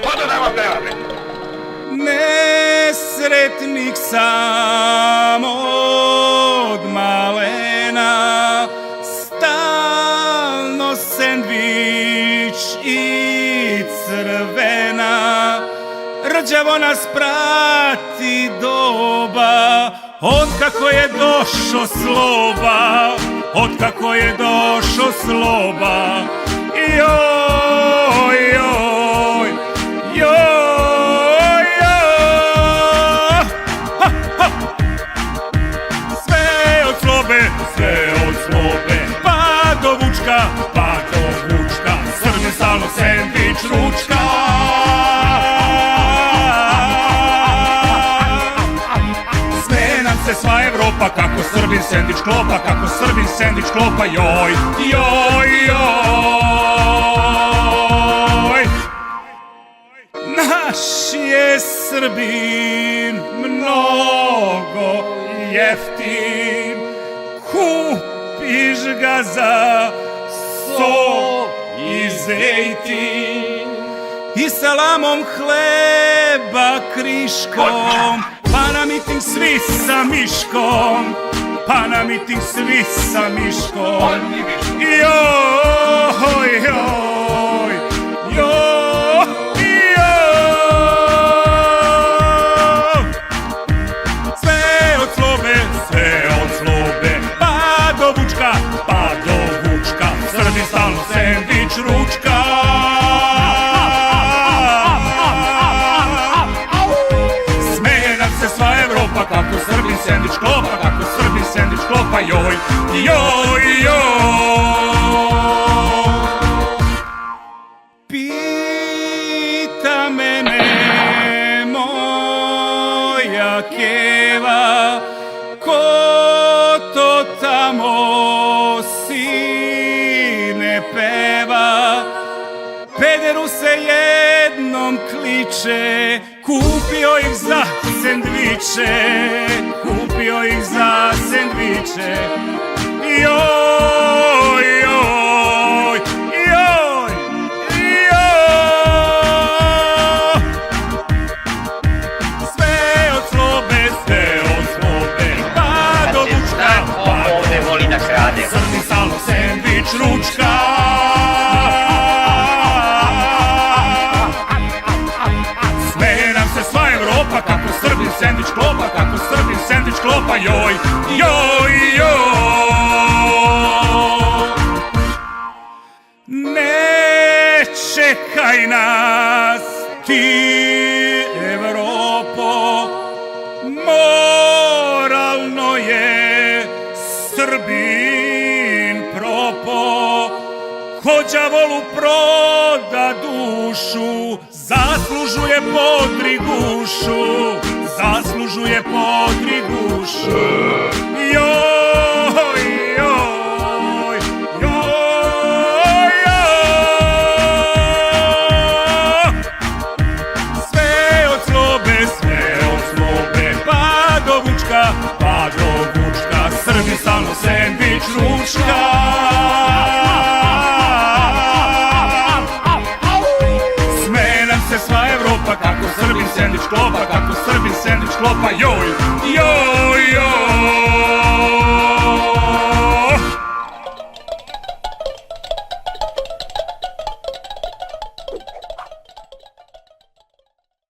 Hodo da vam pevate. Nesretnik sam od malena, stalno sendvič i crvena, rđavo nas prati doba, otkako je došo sloba, otkako je došo sloba. Joj, joj, joj, joj. Ha, ha. Sve od slobe, pa do vučka, Srbin stalno sendvič ručka. Sme nam se sva Evropa, kako Srbin sendvič klopa, kako Srbin sendvič klopa, joj, joj, joj. Naš je Srbin mnogo jeftin, kupiš ga za so i zejtin i salamom hleba kriškom, pa na miting svi sa miškom, pa na miting svi sa miškom. Joj, joj, joj. Stalno sendvič ručka. Smeje nam se sva Evropa, kako Srbin sendvič klopa, kako Srbin sendvič klopa, joj, joj, joj. Pita mene moja keva, ko to tamo peva, pederu se jednom kliče, kupio ih za sendviče, kupio ih za sendviče. Joj, joj, joj, joj. Sve od slobe, pa do vučka, Ovde voli da krade. Srbin stalno sendvič ručka. Smeje nam se sva Evropa, kako Srbin sendvič klopa, kako Srbin sendvič klopa, joj, joj, joj. Ne čekaj nas ti, Evropo, moralno je Srbin propo, ko đavolu proda dušu, zaslužuje podrigušu, zaslužuje podrigušu. Joj, joj, joj, joj. Sve od slobe, pa do vučka, Srbin stalno sendvič ručka. Smeje nam se sva Evropa, kako Srbin sendvič klopa, kako Srbin sendvič klopa, joj, joj.